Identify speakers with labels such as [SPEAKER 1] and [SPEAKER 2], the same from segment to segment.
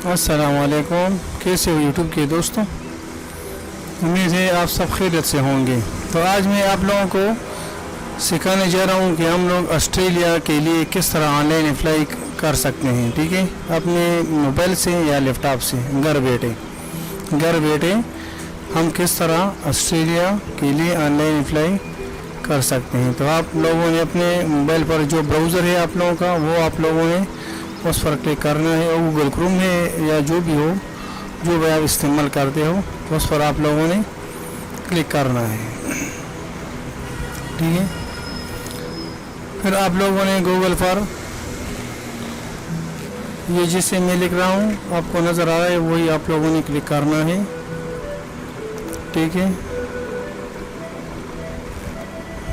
[SPEAKER 1] अस्सलाम वालेकुम। कैसे हो यूट्यूब के दोस्तों? उम्मीद है आप सब खैरियत से होंगे। तो आज मैं आप लोगों को सिखाने जा रहा हूँ कि हम लोग ऑस्ट्रेलिया के लिए किस तरह ऑनलाइन अप्लाई कर सकते हैं। ठीक है, अपने मोबाइल से या लैपटॉप से घर बैठे हम किस तरह ऑस्ट्रेलिया के लिए ऑनलाइन अप्लाई कर सकते हैं। तो आप लोगों ने अपने मोबाइल पर जो ब्राउज़र है आप लोगों का, वो आप लोगों ने उस पर क्लिक करना है, और गूगल क्रोम है या जो भी हो, जो भी आप इस्तेमाल करते हो, तो उस पर आप लोगों ने क्लिक करना है। ठीक है, फिर आप लोगों ने गूगल पर ये जिससे मैं लिख रहा हूँ आपको नज़र आ रहा है, वही आप लोगों ने क्लिक करना है। ठीक है,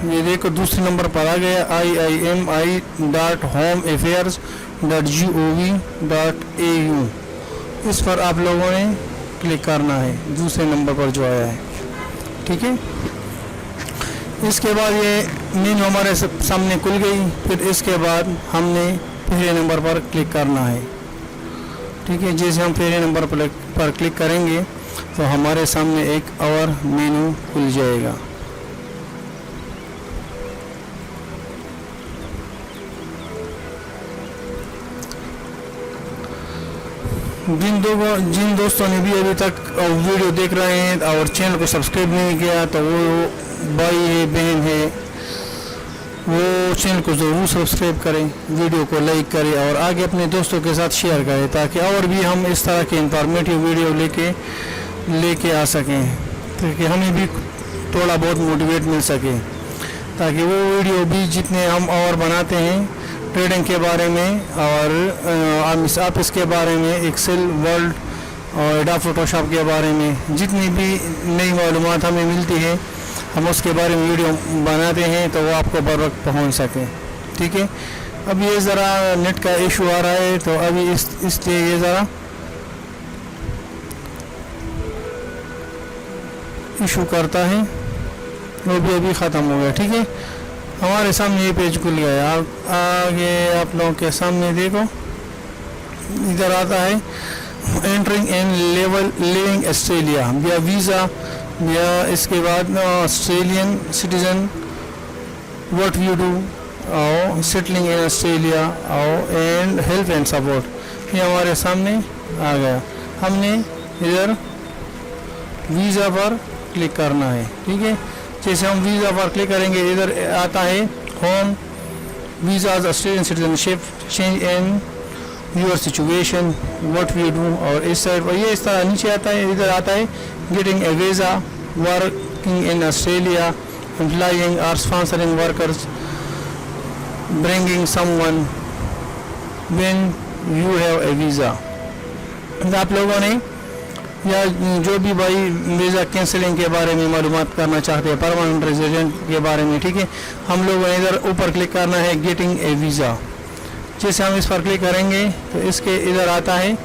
[SPEAKER 1] ये देखो दूसरे नंबर पर आ गया iimi.homeaffairs.gov.au। इस पर आप लोगों ने क्लिक करना है, दूसरे नंबर पर जो आया है। ठीक है, इसके बाद ये मेनू हमारे सामने खुल गई। फिर इसके बाद हमने पहले नंबर पर क्लिक करना है। ठीक है, जैसे हम पहले नंबर पर क्लिक करेंगे तो हमारे सामने एक और मेनू खुल जाएगा। जिन दोस्तों ने भी अभी तक वीडियो देख रहे हैं और चैनल को सब्सक्राइब नहीं किया, तो वो भाई है बहन है, वो चैनल को ज़रूर सब्सक्राइब करें, वीडियो को लाइक करें और आगे अपने दोस्तों के साथ शेयर करें, ताकि और भी हम इस तरह के इंफॉर्मेटिव वीडियो लेके आ सकें, ताकि हमें भी थोड़ा बहुत मोटिवेट मिल सके, ताकि वो वीडियो भी जितने हम और बनाते हैं ट्रेडिंग के बारे में और ऑफिस के बारे में, एक्सेल, वर्ड और एडोब फोटोशॉप के बारे में, जितनी भी नई मालूमात हमें मिलती है हम उसके बारे में वीडियो बनाते हैं, तो वो आपको बर वक्त पहुँच सके। ठीक है, अब ये ज़रा नेट का इशू आ रहा है, तो अभी इसलिए ये ज़रा इशू करता है, वो भी अभी ख़त्म हो गया। ठीक है, हमारे सामने ये पेज खुल गया। आगे आप लोगों के सामने देखो, इधर आता है एंटरिंग इन लिविंग ऑस्ट्रेलिया या वीज़ा, या इसके बाद Australian citizen, what you do, और सेटलिंग इन ऑस्ट्रेलिया और एंड हेल्प एंड सपोर्ट, ये हमारे सामने आ गया। हमने इधर वीज़ा पर क्लिक करना है। ठीक है, जैसे हम वीज़ा पर क्लिक करेंगे, इधर आता है home visas Australian citizenship, change in your situation, what we do, और इस साइड पर ये इस तरह नीचे आता है। इधर आता है getting a visa, working in Australia, employing और sponsoring workers, bringing someone when you have a visa. आप लोगों ने या जो भी भाई वीज़ा कैंसिलिंग के बारे में मालूमात करना चाहते हैं, परमानेंट रेजिडेंट के बारे में, ठीक है, हम लोग इधर ऊपर क्लिक करना है गेटिंग ए वीज़ा। जैसे हम इस पर क्लिक करेंगे तो इसके इधर आता है,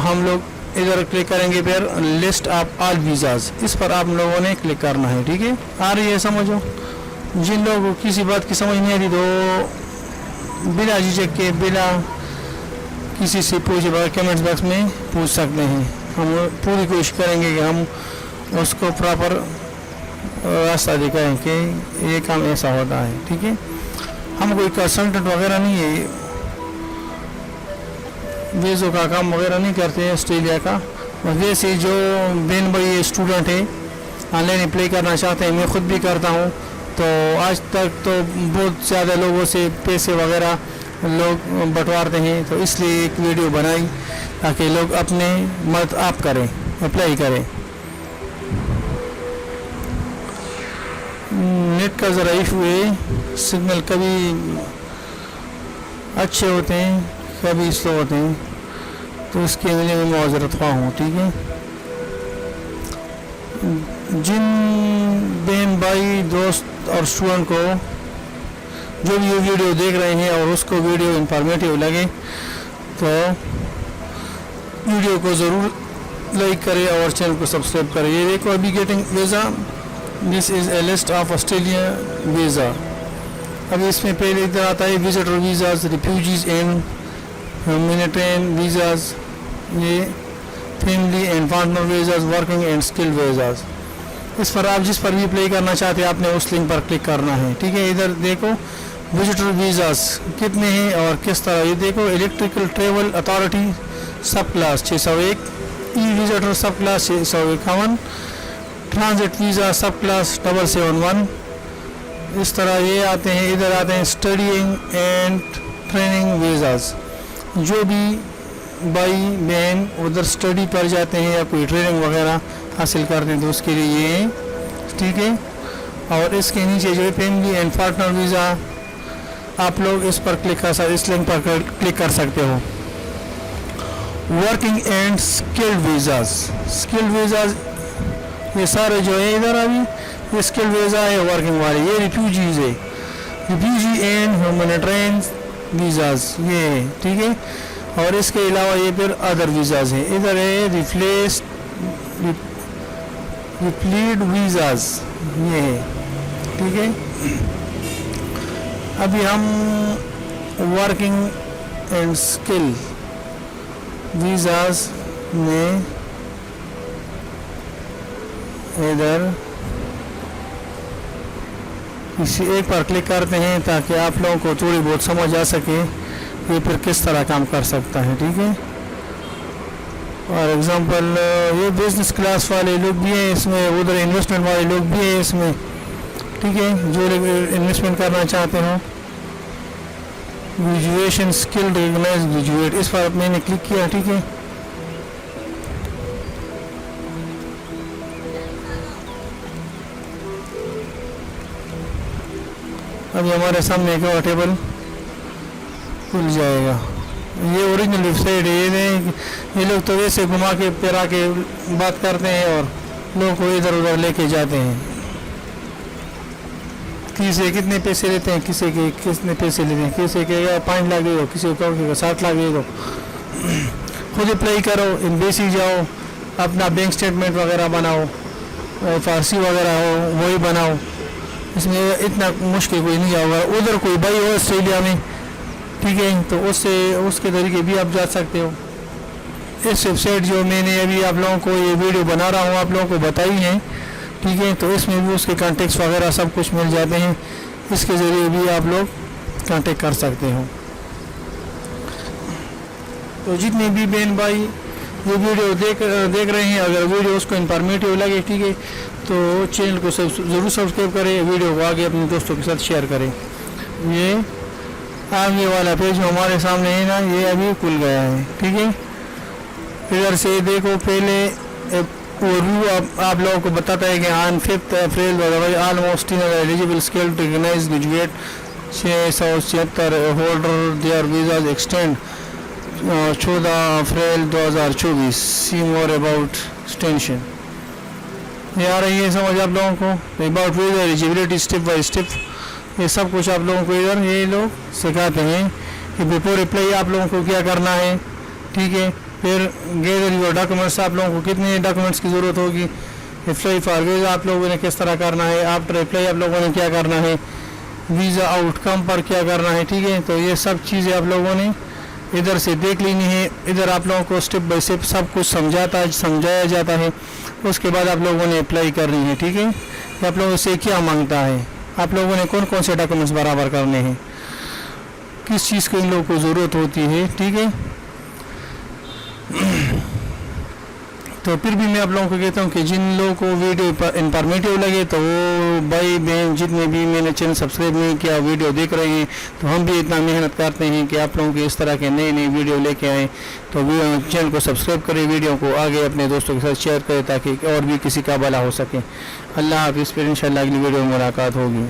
[SPEAKER 1] हम लोग इधर क्लिक करेंगे फिर लिस्ट ऑफ ऑल वीज़ाज, इस पर आप लोगों ने क्लिक करना है। ठीक है, आ रही है समझो? जिन लोगों को किसी बात की समझ नहीं आती तो बिना झिझक के, बिना किसी से पूछे बगैर कमेंट्स बॉक्स में पूछ सकते हैं। हम पूरी कोशिश करेंगे कि हम उसको प्रॉपर रास्ता दिखाएं कि ये काम ऐसा होता है। ठीक है, हम कोई कंसल्टेंट वगैरह नहीं है, वीज़ों का काम वगैरह नहीं करते हैं ऑस्ट्रेलिया का। वैसे जो बहन भाई स्टूडेंट है ऑनलाइन अप्लाई करना चाहते हैं, मैं ख़ुद भी करता हूँ, तो आज तक तो बहुत ज़्यादा लोगों से पैसे वगैरह लोग बंटवारते हैं, तो इसलिए एक वीडियो बनाई ताकि लोग अपने मत आप करें, अप्लाई करें। नेट का ज़रा इशू है, सिग्नल कभी अच्छे होते हैं कभी स्लो होते हैं, तो इसके लिए मैं माज़रत ख्वाह हूँ। ठीक है, जिन बहन भाई दोस्त और स्टूडेंट को जो भी ये वीडियो देख रहे हैं और उसको वीडियो इंफॉर्मेटिव लगे तो वीडियो को ज़रूर लाइक करें और चैनल को सब्सक्राइब करें। ये देखो अभी getting visa, this is a list of Australia visa. अभी इसमें पहले इधर आता है visitor visas, refugees and humanitarian visas, ये family and partner visas, working and skill visas. इस पर आप जिस पर भी अप्लाई करना चाहते हैं आपने उस लिंक पर क्लिक करना है, ठीक है। इधर देखो विजिटर वीज़ाज कितने हैं और किस तरह, ये देखो इलेक्ट्रिकल ट्रेवल अथॉरिटी सब क्लास 601, ई विजिटर सब क्लास 651, ट्रांजिट वीज़ा सब क्लास 771। इस तरह ये आते हैं। इधर आते हैं स्टडीइंग एंड ट्रेनिंग वीज़ाज, जो भी भाई बहन उधर स्टडी पर जाते हैं या कोई ट्रेनिंग वगैरह हासिल करते हैं तो उसके लिए ये है, ठीक है। और इसके नीचे जो है फैमिली एंड पार्टनर वीज़ा, आप लोग इस पर क्लिक कर सकते, इस लिंक पर क्लिक कर सकते हो। Working and skilled visas, skilled visas ये सारे जो है इधर अभी ये स्किल्ड वीज़ा है वर्किंग वाले। ये रिफ्यूजीज है, रिफ्यूजी एंड ह्यूमैनिटेरियन वीज़ाज ये है, ठीक है। और इसके अलावा ये फिर अदर वीज़ाज हैं। इधर है रिप्लीड वीज़ाज ये है, ठीक है। अभी हम वर्किंग एंड स्किल वीज़ाज में इधर इसी एक पर क्लिक करते हैं ताकि आप लोगों को थोड़ी बहुत समझ आ सके ये फिर किस तरह काम कर सकता है, ठीक है। और एग्जांपल ये बिजनेस क्लास वाले लोग भी हैं इसमें, उधर इन्वेस्टमेंट वाले लोग भी हैं इसमें, ठीक है, जो लोग इन्वेस्टमेंट करना चाहते हो। ग्रेजुएशन स्किल रिकॉग्नाइज ग्रेजुएट, इस पर मैंने क्लिक किया, ठीक है। अभी हमारे सामने एक और टेबल खुल जाएगा। ये ओरिजिनल वेबसाइट है। ये लोग तो वैसे घुमा के फिरा के बात करते हैं और लोगों को इधर उधर लेके जाते हैं। किसी कितने पैसे लेते हैं, किसी के कितने पैसे लेते हैं, किसी के 5 लाख दे दो, किसी को 60 लाख दे दो। खुद अप्लाई करो, एम्बेसी जाओ, अपना बैंक स्टेटमेंट वगैरह बनाओ, फारसी वगैरह हो वही बनाओ। इसमें इतना मुश्किल कोई नहीं होगा। उधर कोई भाई हो ऑस्ट्रेलिया में, ठीक है, तो उससे उसके तरीके भी आप जा सकते हो। इस वेबसाइट जो मैंने अभी आप लोगों को ये वीडियो बना रहा हूँ आप लोगों को बताई है, ठीक है, तो इसमें भी उसके कॉन्टेक्ट्स वगैरह सब कुछ मिल जाते हैं। इसके ज़रिए भी आप लोग कांटेक्ट कर सकते हो। तो जितने भी बहन भाई ये वीडियो देख रहे हैं, अगर वीडियो उसको इन्फॉर्मेटिव लगे, ठीक है, तो चैनल को ज़रूर सब्सक्राइब करें, वीडियो को आगे अपने दोस्तों के साथ शेयर करें। ये आगे वाला पेज हमारे सामने है ना, ये अभी खुल गया है, ठीक है। इधर से देखो पहले रिव्यू आप लोगों को बताता है कि on 5 April almost eligible skill recognise graduate 676 holder their visa extend 14 April 2024। See more about extension. ये आ रही है समझ आप लोगों को, about visa eligibility step by step, ये सब कुछ आप लोगों को इधर ये लोग सिखाते हैं कि बिफोर अप्लाई आप लोगों को क्या करना है, ठीक है। फिर गैदर योर डॉक्यूमेंट्स, आप लोगों को कितने डॉक्यूमेंट्स की ज़रूरत होगी। अप्लाई फॉर वीज़ा आप लोगों ने किस तरह करना है, आफ्टर अप्लाई आप लोगों ने क्या करना है, वीज़ा आउटकम पर क्या करना है, ठीक है। तो ये सब चीज़ें आप लोगों ने इधर से देख लेनी है। इधर आप लोगों को स्टेप बाय स्टेप सब कुछ समझाया जाता है। उसके बाद आप लोगों ने अप्लाई करनी है, ठीक है। आप लोगों से क्या मांगता है, आप लोगों ने कौन कौन से डॉक्यूमेंट्स बराबर करने हैं, किस चीज़ की इन लोगों को ज़रूरत होती है, ठीक है। तो फिर भी मैं आप लोगों को कहता हूँ कि जिन लोगों को वीडियो इन्फॉर्मेटिव लगे तो वो भाई बहन जितने भी मैंने चैनल सब्सक्राइब नहीं किया वीडियो देख रहे हैं, तो हम भी इतना मेहनत करते हैं कि आप लोगों के इस तरह के नए नए वीडियो लेके आएँ। तो चैनल को सब्सक्राइब करें, वीडियो को आगे अपने दोस्तों के साथ शेयर करें ताकि और भी किसी का भला हो सके। अल्लाह हाफिज़। फिर इंशाल्लाह अगली वीडियो में मुलाकात होगी।